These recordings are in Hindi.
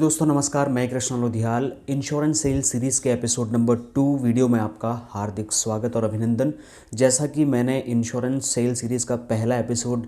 दोस्तों नमस्कार, मैं Krishna Lodhiyal. Insurance sales series के एपिसोड नंबर 2 वीडियो में आपका हार्दिक स्वागत और अभिनंदन। जैसा कि मैंने इंश्योरेंस सेल्स सीरीज़ का पहला एपिसोड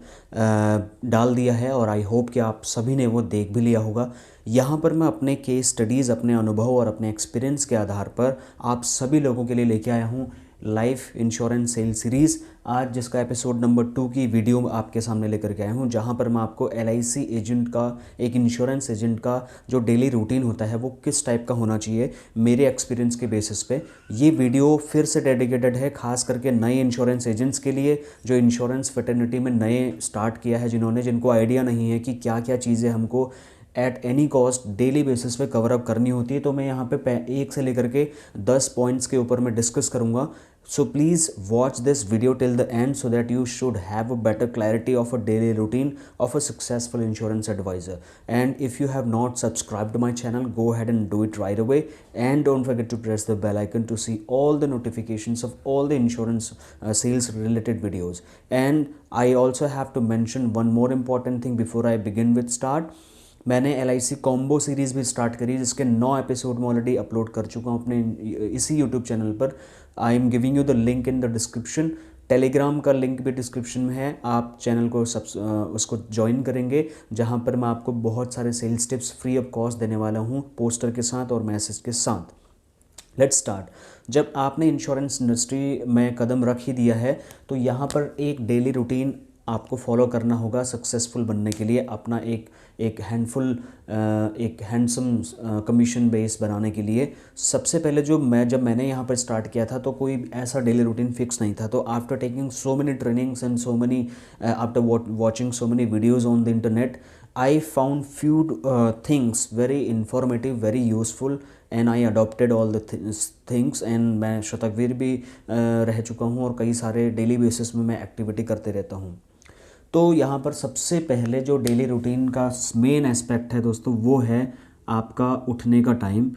डाल दिया है और आई होप कि आप सभी ने वो देख भी लिया होगा। यहाँ पर मैं अपने केस स्टडीज़, अपने अनुभव और अपने एक्सपीरियंस के आधार पर आप सभी लोगों के लिए लेके आया हूँ लाइफ इंश्योरेंस सेल्स सीरीज़, आज जिसका एपिसोड नंबर 2 की वीडियो आपके सामने लेकर के आया हूँ, जहाँ पर मैं आपको LIC एजेंट का, एक इंश्योरेंस एजेंट का जो डेली रूटीन होता है वो किस टाइप का होना चाहिए मेरे एक्सपीरियंस के बेसिस पे। ये वीडियो फिर से डेडिकेटेड है खास करके नए इंश्योरेंस एजेंट्स के लिए, जो इंश्योरेंस फेटर्निटी में नए स्टार्ट किया है, जिनको आइडिया नहीं है कि क्या क्या चीज़ें हमको at any cost daily basis पे कवर अप करनी होती है। तो मैं यहाँ पे 1 से लेकर के 10 पॉइंट्स के ऊपर मैं डिस्कस करूँगा। So please watch this video till the end so that you should have a better clarity of a daily routine of a successful insurance advisor. And if you have not subscribed to my channel, go ahead and do it right away. And don't forget to press the bell icon to see all the notifications of all the insurance sales related videos. And I also have to mention one more important thing before I begin with start. मैंने LIC कॉम्बो सीरीज़ भी स्टार्ट करी, जिसके 9 एपिसोड में ऑलरेडी अपलोड कर चुका हूँ अपने इसी यूट्यूब चैनल पर। I am giving you the link in the description. Telegram का लिंक भी डिस्क्रिप्शन में है, आप चैनल को उसको ज्वाइन करेंगे, जहाँ पर मैं आपको बहुत सारे sales tips free of cost देने वाला हूँ, पोस्टर के साथ और मैसेज के साथ। Let's start. जब आपने इंश्योरेंस इंडस्ट्री में कदम रख ही दिया है तो यहाँ पर एक डेली रूटीन आपको फॉलो करना होगा सक्सेसफुल बनने के लिए, अपना एक हैंडसम कमीशन बेस बनाने के लिए। सबसे पहले जब मैंने यहाँ पर स्टार्ट किया था तो कोई ऐसा डेली रूटीन फिक्स नहीं था। तो after taking so many trainings and after watching so many videos on the internet, I found few things very informative, very useful, and I adopted all the things। and मैं शतकवीर भी रह चुका हूँ और कई सारे डेली बेसिस में मैं एक्टिविटी करते रहता हूँ। तो यहाँ पर सबसे पहले जो डेली रूटीन का मेन एस्पेक्ट है दोस्तों, वो है आपका उठने का टाइम।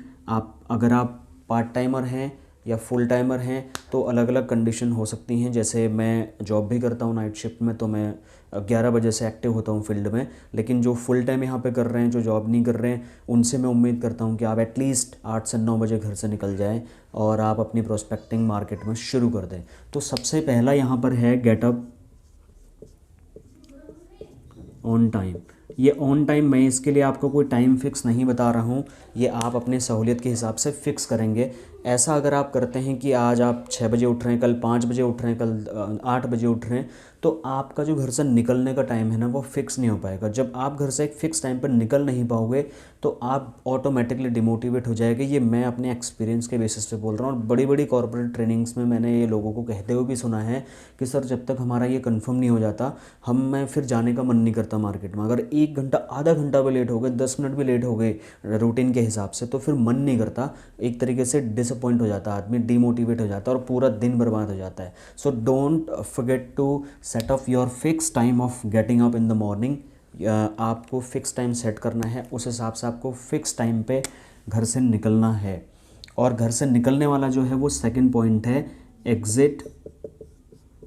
अगर आप पार्ट टाइमर हैं या फुल टाइमर हैं तो अलग अलग कंडीशन हो सकती हैं। जैसे मैं जॉब भी करता हूँ नाइट शिफ्ट में, तो मैं 11 बजे से एक्टिव होता हूँ फील्ड में। लेकिन जो फुल टाइम यहाँ पे कर रहे हैं, जो जॉब नहीं कर रहे हैं, उनसे मैं उम्मीद करता हूँ कि आप एटलीस्ट 8 से 9 बजे घर से निकल जाएँ और आप अपनी प्रोस्पेक्टिंग मार्केट में शुरू कर दें। तो सबसे पहला यहाँ पर है गेटअप ऑन टाइम। ये ऑन टाइम, मैं इसके लिए आपको कोई टाइम फिक्स नहीं बता रहा हूँ, ये आप अपने सहूलियत के हिसाब से फिक्स करेंगे। ऐसा अगर आप करते हैं कि आज आप 6 बजे उठ रहे हैं, कल 5 बजे उठ रहे हैं, कल 8 बजे उठ रहे हैं, तो आपका जो घर से निकलने का टाइम है ना, वो फिक्स नहीं हो पाएगा। जब आप घर से एक फ़िक्स टाइम पर निकल नहीं पाओगे तो आप ऑटोमेटिकली डिमोटिवेट हो जाएंगे। ये मैं अपने एक्सपीरियंस के बेसिस पे बोल रहा हूँ। और बड़ी बड़ी कॉर्पोरेट ट्रेनिंग्स में मैंने ये लोगों को कहते हुए भी सुना है कि सर, जब तक हमारा ये कंफर्म नहीं हो जाता, मैं फिर जाने का मन नहीं करता मार्केट में। अगर 1 घंटा, आधा घंटा भी लेट हो गए, 10 मिनट भी लेट हो गए रूटीन के हिसाब से, तो फिर मन नहीं करता, एक तरीके से डिसअपॉइंट हो जाता है आदमी, डिमोटिवेट हो जाता है और पूरा दिन बर्बाद हो जाता है। So don't forget to set of your fix time of getting up in the morning. आपको फिक्स टाइम सेट करना है, उस हिसाब से आपको फिक्स टाइम पे घर से निकलना है। और घर से निकलने वाला जो है वो सेकंड पॉइंट है, एग्जिट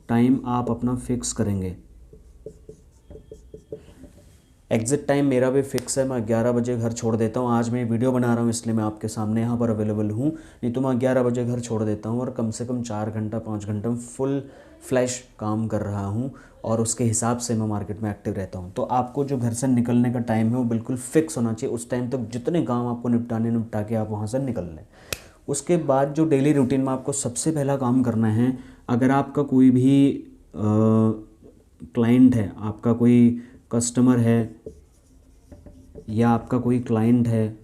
टाइम आप अपना फिक्स करेंगे। एग्ज़िट टाइम मेरा भी फिक्स है, मैं 11 बजे घर छोड़ देता हूँ। आज मैं वीडियो बना रहा हूँ इसलिए मैं आपके सामने यहाँ पर अवेलेबल हूँ, नहीं तो मैं 11 बजे घर छोड़ देता हूँ और कम से कम 4 घंटा 5 घंटा फुल फ्लैश काम कर रहा हूँ और उसके हिसाब से मैं मार्केट में एक्टिव रहता हूँ। तो आपको जो घर से निकलने का टाइम है वो बिल्कुल फिक्स होना चाहिए। उस टाइम तक जितने काम आपको निपटा के आप वहाँ से निकल लें। उसके बाद जो डेली रूटीन में आपको सबसे पहला काम करना है, अगर आपका कोई भी क्लाइंट है, आपका कोई कस्टमर है या आपका कोई क्लाइंट है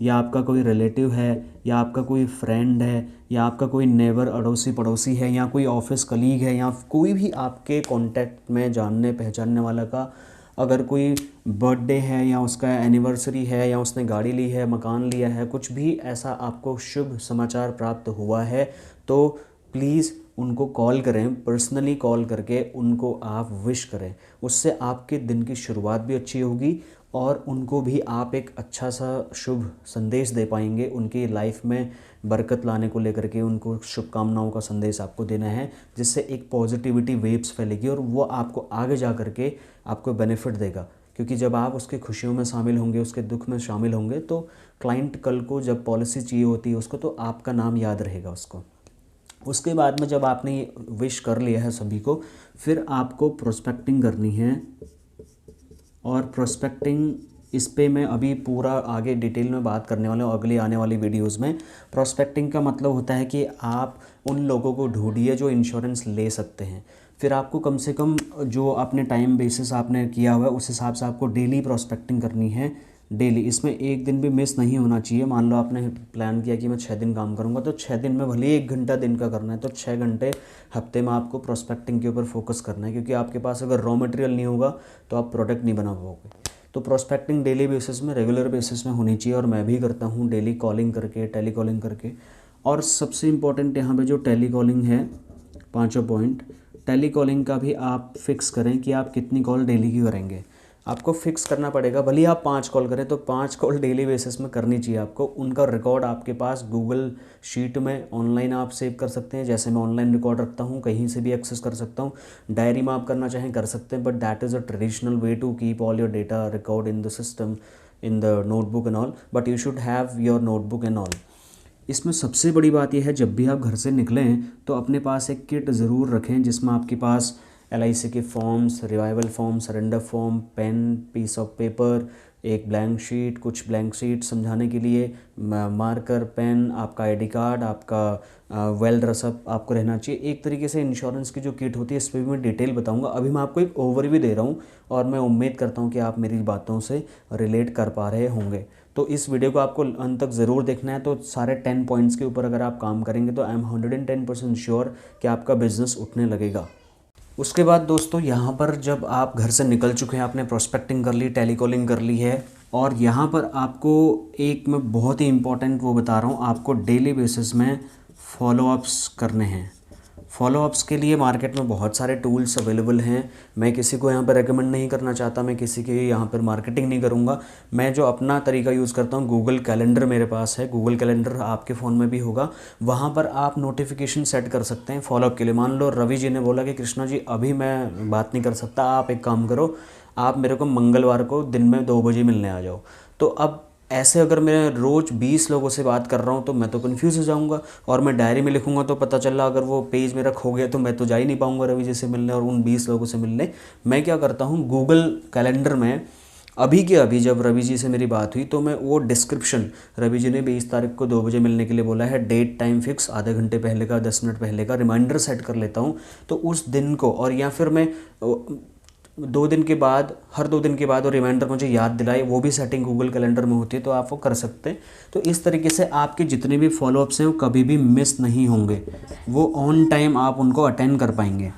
या आपका कोई रिलेटिव है या आपका कोई फ्रेंड है या आपका कोई नेबर, अड़ोसी पड़ोसी है या कोई ऑफिस कलीग है या कोई भी आपके कांटेक्ट में जानने पहचानने वाला का अगर कोई बर्थडे है या उसका एनिवर्सरी है या उसने गाड़ी ली है, मकान लिया है, कुछ भी ऐसा आपको शुभ समाचार प्राप्त हुआ है, तो प्लीज़ उनको कॉल करें, पर्सनली कॉल करके उनको आप विश करें। उससे आपके दिन की शुरुआत भी अच्छी होगी और उनको भी आप एक अच्छा सा शुभ संदेश दे पाएंगे। उनकी लाइफ में बरकत लाने को लेकर के उनको शुभकामनाओं का संदेश आपको देना है, जिससे एक पॉजिटिविटी वेव्स फैलेगी और वो आपको आगे जा कर के आपको बेनिफिट देगा। क्योंकि जब आप उसकी खुशियों में शामिल होंगे, उसके दुख में शामिल होंगे, तो क्लाइंट कल को जब पॉलिसी चाहिए होती है उसको, तो आपका नाम याद रहेगा उसको। उसके बाद में जब आपने विश कर लिया है सभी को, फिर आपको प्रोस्पेक्टिंग करनी है। और प्रोस्पेक्टिंग इस पे मैं अभी पूरा आगे डिटेल में बात करने वाला हूँ अगली आने वाली वीडियोस में। प्रोस्पेक्टिंग का मतलब होता है कि आप उन लोगों को ढूंढिए जो इंश्योरेंस ले सकते हैं। फिर आपको कम से कम जो अपने टाइम बेसिस आपने किया हुआ है उस हिसाब से आपको डेली प्रोस्पेक्टिंग करनी है, डेली। इसमें एक दिन भी मिस नहीं होना चाहिए। मान लो आपने प्लान किया कि मैं 6 दिन काम करूंगा, तो 6 दिन में भले ही 1 घंटा दिन का करना है, तो 6 घंटे हफ्ते में आपको प्रोस्पेक्टिंग के ऊपर फोकस करना है, क्योंकि आपके पास अगर रॉ मटेरियल नहीं होगा तो आप प्रोडक्ट नहीं बना पाओगे। तो प्रोस्पेक्टिंग डेली बेसिस में, रेगुलर बेसिस में होनी चाहिए, और मैं भी करता हूँ डेली कॉलिंग करके, टेली कॉलिंग करके। और सबसे इम्पॉर्टेंट यहाँ पे जो टेली कॉलिंग है, 5 पॉइंट, टेली कॉलिंग का भी आप फिक्स करें कि आप कितनी कॉल डेली की करेंगे। आपको फिक्स करना पड़ेगा, भले ही आप 5 कॉल करें तो 5 कॉल डेली बेसिस में करनी चाहिए आपको। उनका रिकॉर्ड आपके पास गूगल शीट में ऑनलाइन आप सेव कर सकते हैं, जैसे मैं ऑनलाइन रिकॉर्ड रखता हूँ, कहीं से भी एक्सेस कर सकता हूँ। डायरी में आप करना चाहें कर सकते हैं, but that is a traditional way to keep all your data record in the system, in the notebook and all, but you should have your notebook and all. इसमें सबसे बड़ी बात यह है, जब भी आप घर से निकलें तो अपने पास एक किट ज़रूर रखें, जिसमें आपके पास LIC के forms, revival form, surrender form, pen, piece of paper, एक ब्लैंक शीट, कुछ ब्लैंक शीट समझाने के लिए, मार्कर, पेन, आपका ID कार्ड, आपका वेल ड्रेसअप आपको रहना चाहिए। एक तरीके से इंश्योरेंस की जो किट होती है इस पर भी मैं डिटेल बताऊंगा। अभी मैं आपको एक ओवरव्यू दे रहा हूँ, और मैं उम्मीद करता हूँ कि आप मेरी बातों से रिलेट कर पा रहे होंगे। तो इस वीडियो को आपको अंत तक ज़रूर देखना है। तो सारे 10 पॉइंट्स के ऊपर अगर आप काम करेंगे तो आई एम 110% श्योर कि आपका बिजनेस उठने लगेगा। उसके बाद दोस्तों, यहाँ पर जब आप घर से निकल चुके हैं, आपने प्रोस्पेक्टिंग कर ली, टेलीकॉलिंग कर ली है, और यहाँ पर आपको एक मैं बहुत ही इम्पॉर्टेंट वो बता रहा हूँ, आपको डेली बेसिस में फॉलोअप्स करने हैं। फॉलोअप्स के लिए मार्केट में बहुत सारे टूल्स अवेलेबल हैं। मैं किसी को यहाँ पर रेकमेंड नहीं करना चाहता, मैं किसी की यहाँ पर मार्केटिंग नहीं करूँगा। मैं जो अपना तरीका यूज़ करता हूँ, गूगल कैलेंडर मेरे पास है, गूगल कैलेंडर आपके फ़ोन में भी होगा। वहाँ पर आप नोटिफिकेशन सेट कर सकते हैं फॉलोअप के लिए। मान लो रवि जी ने बोला कि कृष्णा जी अभी मैं बात नहीं कर सकता, आप एक काम करो, आप मेरे को मंगलवार को दिन में 2 बजे मिलने आ जाओ। तो अब ऐसे अगर मैं रोज़ 20 लोगों से बात कर रहा हूँ तो मैं तो कन्फ्यूज़ हो जाऊँगा, और मैं डायरी में लिखूँगा तो पता चला अगर वो पेज मेरा खो गया तो मैं तो जा ही नहीं पाऊँगा रवि जी से मिलने और उन 20 लोगों से मिलने। मैं क्या करता हूँ, गूगल कैलेंडर में अभी के अभी जब रवि जी से मेरी बात हुई तो मैं वो डिस्क्रिप्शन, रवि जी ने 20 तारीख को 2 बजे मिलने के लिए बोला है, डेट टाइम फिक्स, आधे घंटे पहले का, 10 मिनट पहले का रिमाइंडर सेट कर लेता हूँ। तो उस दिन को, और या फिर मैं 2 दिन के बाद, हर 2 दिन के बाद वो रिमाइंडर मुझे याद दिलाए, वो भी सेटिंग गूगल कैलेंडर में होती है, तो आप वो कर सकते हैं। तो इस तरीके से आपके जितने भी फॉलोअप्स हैं वो कभी भी मिस नहीं होंगे, वो ऑन टाइम आप उनको अटेंड कर पाएंगे।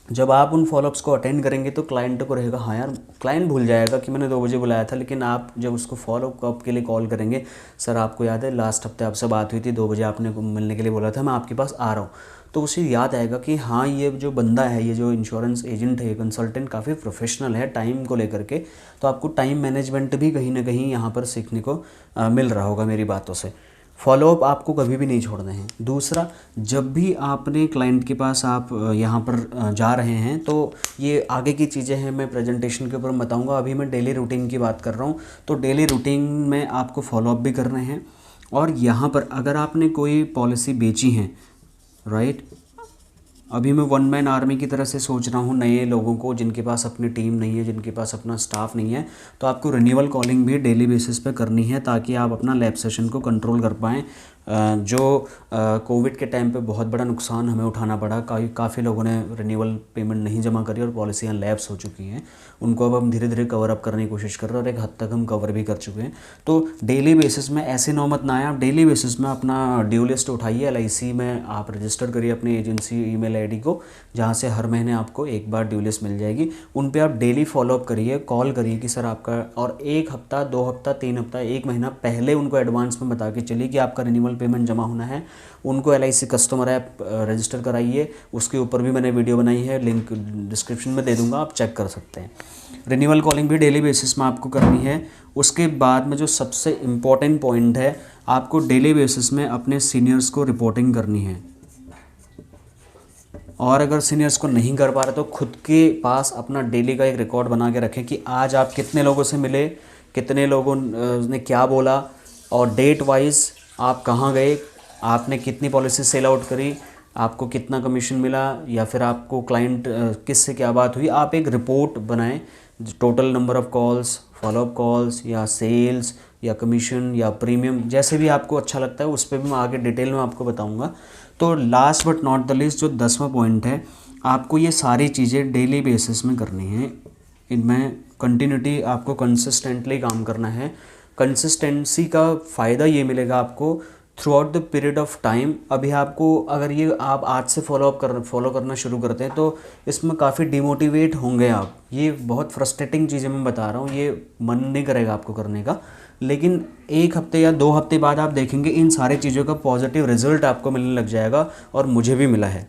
जब आप उन फॉलोअप्स को अटेंड करेंगे तो क्लाइंट को रहेगा, हाँ यार, क्लाइंट भूल जाएगा कि मैंने 2 बजे बुलाया था, लेकिन आप जब उसको फॉलोअप के लिए कॉल करेंगे, सर आपको याद है लास्ट हफ्ते आपसे बात हुई थी, 2 बजे आपने मिलने के लिए बोला था, मैं आपके पास आ रहा हूँ, तो उसे याद आएगा कि हाँ ये जो बंदा है, ये जो इंश्योरेंस एजेंट है, कंसल्टेंट काफ़ी प्रोफेशनल है टाइम को लेकर के। तो आपको टाइम मैनेजमेंट भी कहीं ना कहीं यहाँ पर सीखने को मिल रहा होगा मेरी बातों से। फॉलोअप आपको कभी भी नहीं छोड़ना है। दूसरा, जब भी आपने क्लाइंट के पास आप यहाँ पर जा रहे हैं, तो ये आगे की चीज़ें हैं, मैं प्रेजेंटेशन के ऊपर बताऊँगा। अभी मैं डेली रूटीन की बात कर रहा हूँ, तो डेली रूटीन में आपको फॉलोअप भी करने हैं। और यहाँ पर अगर आपने कोई पॉलिसी बेची है, राइट, अभी मैं 1 मैन आर्मी की तरह से सोच रहा हूँ नए लोगों को, जिनके पास अपनी टीम नहीं है, जिनके पास अपना स्टाफ नहीं है, तो आपको रिन्यूअल कॉलिंग भी डेली बेसिस पे करनी है, ताकि आप अपना लैब सेशन को कंट्रोल कर पाएँ। जो कोविड के टाइम पे बहुत बड़ा नुकसान हमें उठाना पड़ा, काफ़ी लोगों ने रिन्यूअल पेमेंट नहीं जमा करी और पॉलिसियाँ लैप्स हो चुकी हैं, उनको अब हम धीरे धीरे कवर अप करने की कोशिश कर रहे हैं, और एक हद तक हम कवर भी कर चुके हैं। तो डेली बेसिस में ऐसी नौबत ना आए, आप डेली बेसिस में अपना ड्यू लिस्ट उठाइए, LIC में आप रजिस्टर करिए अपनी एजेंसी ईमेल ID को, जहाँ से हर महीने आपको एक बार ड्यू लिस्ट मिल जाएगी। उन पे आप डेली फॉलोअप करिए, कॉल करिए कि सर आपका, और 1 हफ्ता, 2 हफ्ता, 3 हफ्ता, 1 महीना पहले उनको एडवांस में बता के चलिए कि आपका रिन्यूअल पेमेंट जमा होना है। उनको LIC कस्टमर ऐप रजिस्टर कराइए, उसके ऊपर भी मैंने वीडियो बनाई है, लिंक डिस्क्रिप्शन में दे दूंगा, आप चेक कर सकते हैं। रिन्यूअल कॉलिंग भी डेली बेसिस में आपको करनी है। उसके बाद में जो सबसे इम्पॉर्टेंट पॉइंट है, आपको डेली बेसिस में अपने सीनियर्स को रिपोर्टिंग करनी है। और अगर सीनियर्स को नहीं कर पा रहे तो खुद के पास अपना डेली का एक रिकॉर्ड बना के रखें कि आज आप कितने लोगों से मिले, कितने लोगों ने क्या बोला, और डेट वाइज आप कहाँ गए, आपने कितनी पॉलिसी सेल आउट करी, आपको कितना कमीशन मिला, या फिर आपको क्लाइंट किससे क्या बात हुई। आप एक रिपोर्ट बनाएं, total number of calls, follow up calls, या सेल्स, या कमीशन, या प्रीमियम, जैसे भी आपको अच्छा लगता है उस पर भी मैं आगे डिटेल में आपको बताऊंगा। तो last but not the least जो 10वां पॉइंट है, आपको ये सारी चीज़ें डेली बेसिस में करनी है। इनमें कंटिन्यूटी, आपको कंसिस्टेंटली काम करना है। कंसिस्टेंसी का फ़ायदा ये मिलेगा आपको through out the period of time. अभी आपको अगर ये आप आज से फॉलो करना शुरू करते हैं तो इसमें काफ़ी डिमोटिवेट होंगे आप। ये बहुत फ्रस्ट्रेटिंग चीज़ें मैं बता रहा हूँ, ये मन नहीं करेगा आपको करने का, लेकिन 1 हफ्ते या 2 हफ्ते बाद आप देखेंगे इन सारी चीज़ों का पॉजिटिव रिजल्ट आपको मिलने लग जाएगा, और मुझे भी मिला है।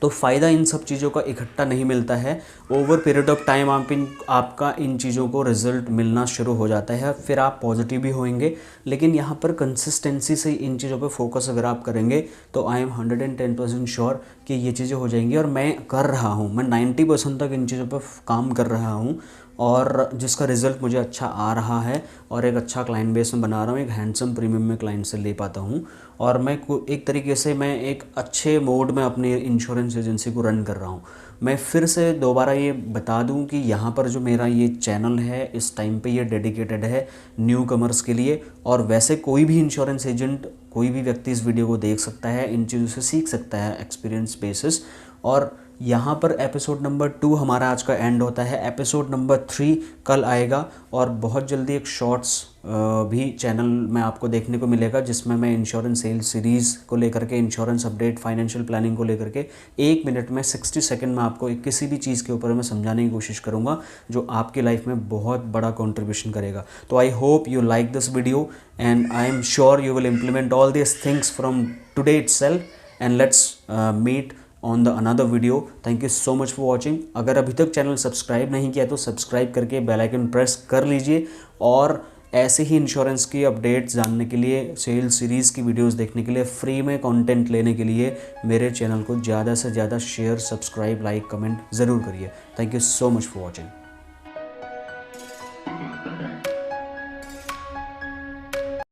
तो फ़ायदा इन सब चीज़ों का इकट्ठा नहीं मिलता है, ओवर पीरियड ऑफ टाइम आपका इन चीज़ों को रिजल्ट मिलना शुरू हो जाता है, फिर आप पॉजिटिव भी होंगे। लेकिन यहाँ पर कंसिस्टेंसी से इन चीज़ों पे फोकस अगर आप करेंगे तो आई एम 110% श्योर कि ये चीज़ें हो जाएंगी। और मैं कर रहा हूँ, मैं 90% तक इन चीज़ों पर काम कर रहा हूँ, और जिसका रिज़ल्ट मुझे अच्छा आ रहा है, और एक अच्छा क्लाइंट बेस में बना रहा हूँ, एक हैंडसम प्रीमियम में क्लाइंट से ले पाता हूँ, और मैं एक तरीके से मैं एक अच्छे मोड में अपनी इंश्योरेंस एजेंसी को रन कर रहा हूँ। मैं फिर से दोबारा ये बता दूं कि यहाँ पर जो मेरा ये चैनल है इस टाइम पे ये डेडिकेटेड है न्यू कमर्स के लिए, और वैसे कोई भी इंश्योरेंस एजेंट, कोई भी व्यक्ति इस वीडियो को देख सकता है, इन चीज़ों से सीख सकता है एक्सपीरियंस बेसिस। और यहाँ पर एपिसोड नंबर 2 हमारा आज का एंड होता है। एपिसोड नंबर 3 कल आएगा, और बहुत जल्दी एक शॉर्ट्स भी चैनल में आपको देखने को मिलेगा, जिसमें मैं इंश्योरेंस सेल्स सीरीज़ को लेकर के, इंश्योरेंस अपडेट, फाइनेंशियल प्लानिंग को लेकर के 1 मिनट में 60 सेकंड में आपको किसी भी चीज़ के ऊपर मैं समझाने की कोशिश करूँगा जो आपकी लाइफ में बहुत बड़ा कॉन्ट्रीब्यूशन करेगा। तो I hope you like this video, and I am sure you will implement all this things from today itself, and let's meet on the another video. Thank you so much for watching. अगर अभी तक चैनल सब्सक्राइब नहीं किया तो सब्सक्राइब करके बेल आइकन प्रेस कर लीजिए, और ऐसे ही इंश्योरेंस की अपडेट्स जानने के लिए, सेल्स सीरीज़ की वीडियोस देखने के लिए, फ्री में कंटेंट लेने के लिए मेरे चैनल को ज़्यादा से ज़्यादा शेयर, सब्सक्राइब, लाइक, कमेंट ज़रूर करिए। Thank you so much for watching.